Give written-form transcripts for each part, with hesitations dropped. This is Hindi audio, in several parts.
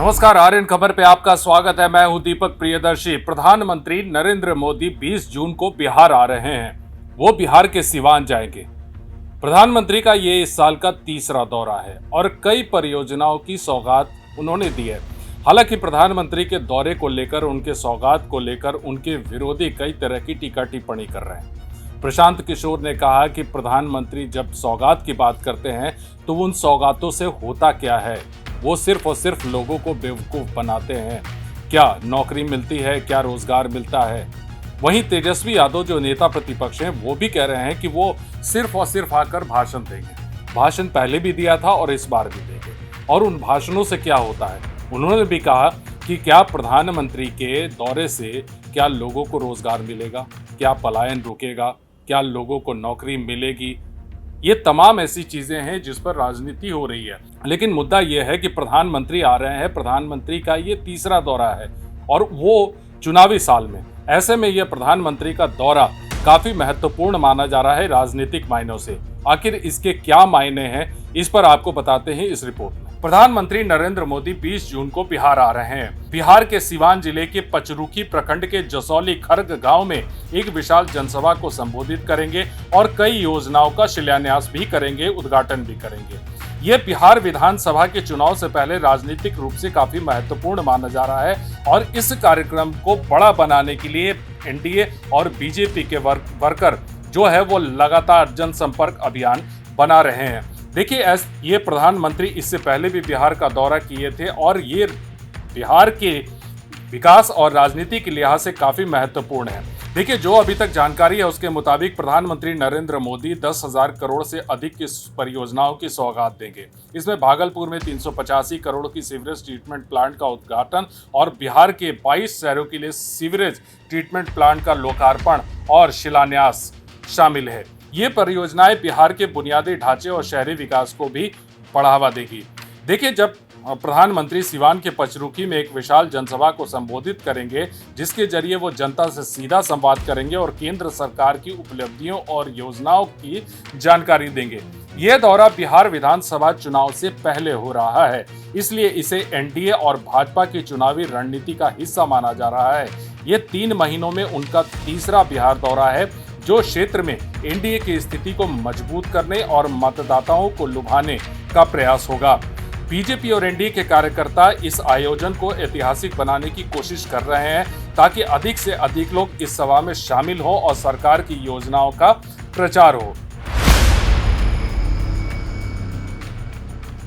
नमस्कार, आर्यन खबर पे आपका स्वागत है। मैं हूं दीपक प्रियदर्शी। प्रधानमंत्री नरेंद्र मोदी 20 जून को बिहार आ रहे हैं। वो बिहार के सिवान जाएंगे। प्रधानमंत्री का ये इस साल का तीसरा दौरा है और कई परियोजनाओं की सौगात उन्होंने दी है। हालांकि प्रधानमंत्री के दौरे को लेकर, उनके सौगात को लेकर उनके विरोधी कई तरह की टीका टिप्पणी कर रहे हैं। प्रशांत किशोर ने कहा कि प्रधानमंत्री जब सौगात की बात करते हैं तो उन सौगातों से होता क्या है? वो सिर्फ और सिर्फ लोगों को बेवकूफ़ बनाते हैं। क्या नौकरी मिलती है? क्या रोजगार मिलता है? वहीं तेजस्वी यादव जो नेता प्रतिपक्ष हैं, वो भी कह रहे हैं कि वो सिर्फ और सिर्फ आकर भाषण देंगे। भाषण पहले भी दिया था और इस बार भी देंगे। और उन भाषणों से क्या होता है? उन्होंने भी कहा कि क्या प्रधानमंत्री के दौरे से क्या लोगों को रोजगार मिलेगा? क्या पलायन रुकेगा? क्या लोगों को नौकरी मिलेगी? ये तमाम ऐसी चीजें हैं जिस पर राजनीति हो रही है। लेकिन मुद्दा यह है कि प्रधानमंत्री आ रहे हैं। प्रधानमंत्री का ये तीसरा दौरा है और वो चुनावी साल में। ऐसे में यह प्रधानमंत्री का दौरा काफी महत्वपूर्ण माना जा रहा है राजनीतिक मायनों से। आखिर इसके क्या मायने हैं, इस पर आपको बताते हैं इस रिपोर्ट में। प्रधानमंत्री नरेंद्र मोदी 20 जून को बिहार आ रहे हैं। बिहार के सिवान जिले के पचरुखी प्रखंड के जसौली खर्ग गांव में एक विशाल जनसभा को संबोधित करेंगे और कई योजनाओं का शिलान्यास भी करेंगे, उद्घाटन भी करेंगे। ये बिहार विधानसभा के चुनाव से पहले राजनीतिक रूप से काफी महत्वपूर्ण माना जा रहा है और इस कार्यक्रम को बड़ा बनाने के लिए एनडीए और बीजेपी के वर्कर जो है वो लगातार जनसंपर्क अभियान बना रहे हैं। देखिए, ये प्रधानमंत्री इससे पहले भी बिहार का दौरा किए थे और ये बिहार के विकास और राजनीति के लिहाज से काफी महत्वपूर्ण है। देखिए, जो अभी तक जानकारी है उसके मुताबिक प्रधानमंत्री नरेंद्र मोदी 10,000 करोड़ से अधिक की परियोजनाओं की सौगात देंगे। इसमें भागलपुर में 385 करोड़ की सीवरेज ट्रीटमेंट प्लांट का उद्घाटन और बिहार के 22 शहरों के लिए सीवरेज ट्रीटमेंट प्लांट का लोकार्पण और शिलान्यास शामिल है। ये परियोजनाएं बिहार के बुनियादी ढांचे और शहरी विकास को भी बढ़ावा देगी। देखिए, जब प्रधानमंत्री सिवान के पचरुखी में एक विशाल जनसभा को संबोधित करेंगे, जिसके जरिए वो जनता से सीधा संवाद करेंगे और केंद्र सरकार की उपलब्धियों और योजनाओं की जानकारी देंगे। यह दौरा बिहार विधानसभा चुनाव से पहले हो रहा है, इसलिए इसे एनडीए और भाजपा की चुनावी रणनीति का हिस्सा माना जा रहा है। ये 3 महीनों में उनका तीसरा बिहार दौरा है, जो क्षेत्र में एनडीए की स्थिति को मजबूत करने और मतदाताओं को लुभाने का प्रयास होगा। बीजेपी और एनडीए के कार्यकर्ता इस आयोजन को ऐतिहासिक बनाने की कोशिश कर रहे हैं ताकि अधिक से अधिक लोग इस सभा में शामिल हो और सरकार की योजनाओं का प्रचार हो।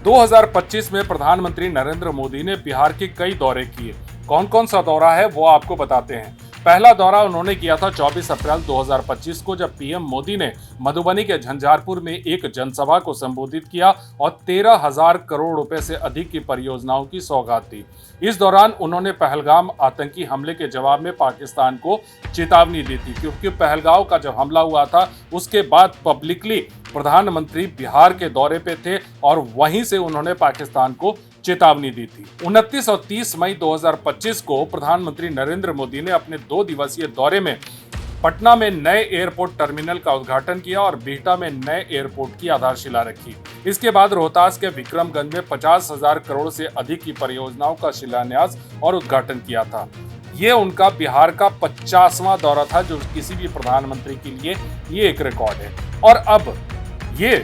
2025 में प्रधानमंत्री नरेंद्र मोदी ने बिहार के कई दौरे किए। कौन कौन सा दौरा है वो आपको बताते हैं। पहला दौरा उन्होंने किया था 24 अप्रैल 2025 को, जब पीएम मोदी ने मधुबनी के झंझारपुर में एक जनसभा को संबोधित किया और 13,000 करोड़ रुपए से अधिक की परियोजनाओं की सौगात दी। इस दौरान उन्होंने पहलगाम आतंकी हमले के जवाब में पाकिस्तान को चेतावनी दी थी, क्योंकि पहलगाम का जब हमला हुआ था उसके बाद पब्लिकली प्रधानमंत्री बिहार के दौरे पे थे और वहीं से उन्होंने पाकिस्तान को चेतावनी दी थी। 29 और 30 मई 2025 को प्रधानमंत्री नरेंद्र मोदी ने अपने 2 दिवसीय दौरे में पटना में नए एयरपोर्ट टर्मिनल का उद्घाटन किया और बिहटा में नए एयरपोर्ट की आधारशिला रखी। इसके बाद रोहतास के विक्रमगंज में 50,000 करोड़ से अधिक की परियोजनाओं का शिलान्यास और उद्घाटन किया था। ये उनका बिहार का 50वां दौरा था, जो किसी भी प्रधानमंत्री के लिए ये एक रिकॉर्ड है। और अब ये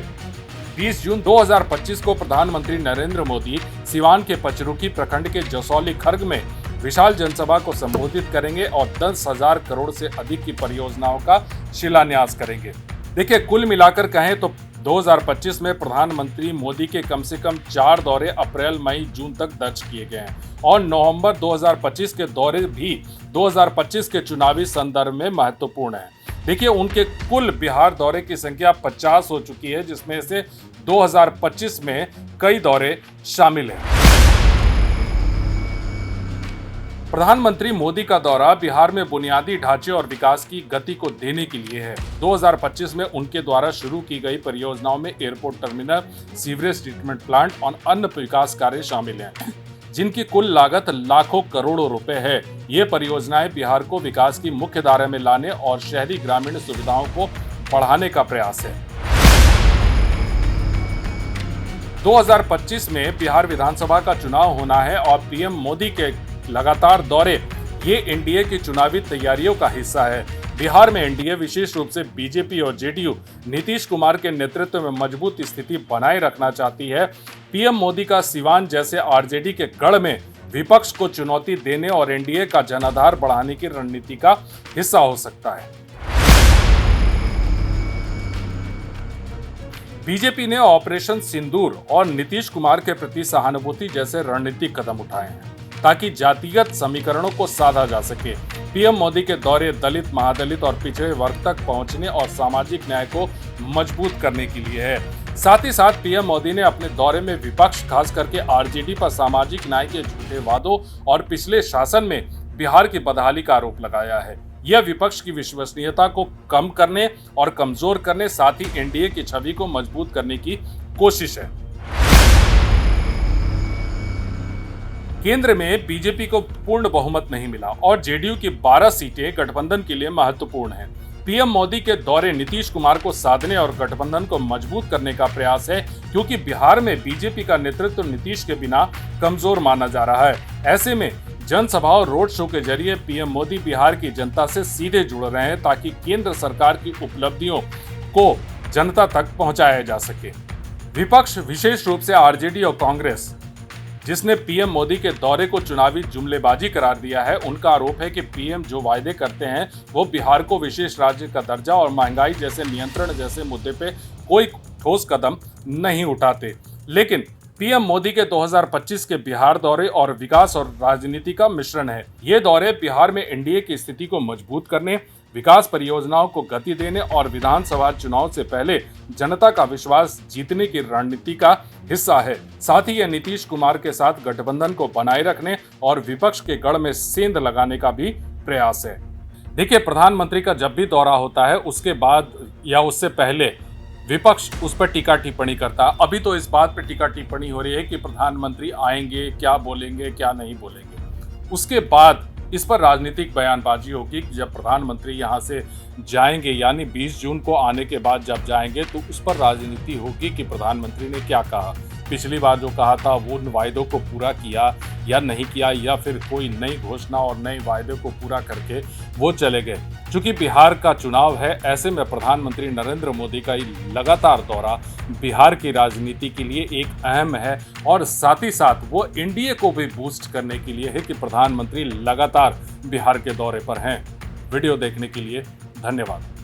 20 जून 2025 को प्रधानमंत्री नरेंद्र मोदी सिवान के पचरुखी प्रखंड के जसौली खर्ग में विशाल जनसभा को संबोधित करेंगे और 10,000 करोड़ से अधिक की परियोजनाओं का शिलान्यास करेंगे। देखिए, कुल मिलाकर कहें तो 2025 में प्रधानमंत्री मोदी के कम से कम 4 दौरे अप्रैल, मई, जून तक दर्ज किए गए हैं और नवंबर 2025 के दौरे भी 2025 के चुनावी संदर्भ में महत्वपूर्ण है। देखिए, उनके कुल बिहार दौरे की संख्या 50 हो चुकी है, जिसमें से 2025 में कई दौरे शामिल हैं। प्रधानमंत्री मोदी का दौरा बिहार में बुनियादी ढांचे और विकास की गति को देने के लिए है। 2025 में उनके द्वारा शुरू की गई परियोजनाओं में airport terminal, sewerage treatment plant और अन्य विकास कार्य शामिल हैं, जिनकी कुल लागत लाखों करोड़ों रुपए है। ये परियोजनाएं बिहार को विकास की मुख्य धारा में लाने और शहरी ग्रामीण सुविधाओं को बढ़ाने का प्रयास है। 2025 में बिहार विधानसभा का चुनाव होना है और पीएम मोदी के लगातार दौरे ये एनडीए की चुनावी तैयारियों का हिस्सा है। बिहार में एनडीए विशेष रूप से बीजेपी और जेडीयू नीतीश कुमार के नेतृत्व में मजबूत स्थिति बनाए रखना चाहती है। पीएम मोदी का सिवान जैसे आरजेडी के गढ़ में विपक्ष को चुनौती देने और एनडीए का जनाधार बढ़ाने की रणनीति का हिस्सा हो सकता है। बीजेपी ने ऑपरेशन सिंदूर और नीतीश कुमार के प्रति सहानुभूति जैसे रणनीतिक कदम उठाए हैं ताकि जातिगत समीकरणों को साधा जा सके। पीएम मोदी के दौरे दलित, महादलित और पिछड़े वर्ग तक पहुंचने और सामाजिक न्याय को मजबूत करने के लिए है। साथ ही साथ पीएम मोदी ने अपने दौरे में विपक्ष, खास करके आरजेडी पर सामाजिक न्याय के झूठे वादों और पिछले शासन में बिहार की बदहाली का आरोप लगाया है। यह विपक्ष की विश्वसनीयता को कम करने और कमजोर करने, साथ ही एनडीए की छवि को मजबूत करने की कोशिश है। केंद्र में बीजेपी को पूर्ण बहुमत नहीं मिला और जेडीयू की 12 सीटें गठबंधन के लिए महत्वपूर्ण हैं। पीएम मोदी के दौरे नीतीश कुमार को साधने और गठबंधन को मजबूत करने का प्रयास है, क्योंकि बिहार में बीजेपी का नेतृत्व नीतीश के बिना कमजोर माना जा रहा है। ऐसे में जनसभा और रोड शो के जरिए पीएम मोदी बिहार की जनता से सीधे जुड़ रहे हैं ताकि केंद्र सरकार की उपलब्धियों को जनता तक पहुंचाया जा सके। विपक्ष, विशेष रूप से आरजेडी और कांग्रेस, जिसने पीएम मोदी के दौरे को चुनावी जुमलेबाजी करार दिया है, उनका आरोप है कि पीएम जो वायदे करते हैं वो बिहार को विशेष राज्य का दर्जा और महंगाई जैसे नियंत्रण जैसे मुद्दे पे कोई ठोस कदम नहीं उठाते। लेकिन पीएम मोदी के 2025 के बिहार दौरे और विकास और राजनीति का मिश्रण है। ये दौरे बिहार में एनडीए की स्थिति को मजबूत करने, विकास परियोजनाओं को गति देने और विधानसभा चुनाव से पहले जनता का विश्वास जीतने की रणनीति का हिस्सा है। साथ ही यह नीतीश कुमार के साथ गठबंधन को बनाए रखने और विपक्ष के गढ़ में सेंध लगाने का भी प्रयास है। देखिए, प्रधानमंत्री का जब भी दौरा होता है उसके बाद या उससे पहले विपक्ष उस पर टीका टिप्पणी करता है। अभी तो इस बात पर टीका टिप्पणी हो रही है कि प्रधानमंत्री आएंगे, क्या बोलेंगे, क्या नहीं बोलेंगे। उसके बाद इस पर राजनीतिक बयानबाजी होगी कि जब प्रधानमंत्री यहाँ से जाएंगे, यानी 20 जून को आने के बाद जब जाएंगे, तो उस पर राजनीति होगी कि प्रधानमंत्री ने क्या कहा, पिछली बार जो कहा था वो उन वायदों को पूरा किया या नहीं किया, या फिर कोई नई घोषणा और नए वायदे को पूरा करके वो चले गए। चूंकि बिहार का चुनाव है, ऐसे में प्रधानमंत्री नरेंद्र मोदी का लगातार दौरा बिहार की राजनीति के लिए एक अहम है और साथ ही साथ वो एनडीए को भी बूस्ट करने के लिए है कि प्रधानमंत्री लगातार बिहार के दौरे पर हैं। वीडियो देखने के लिए धन्यवाद।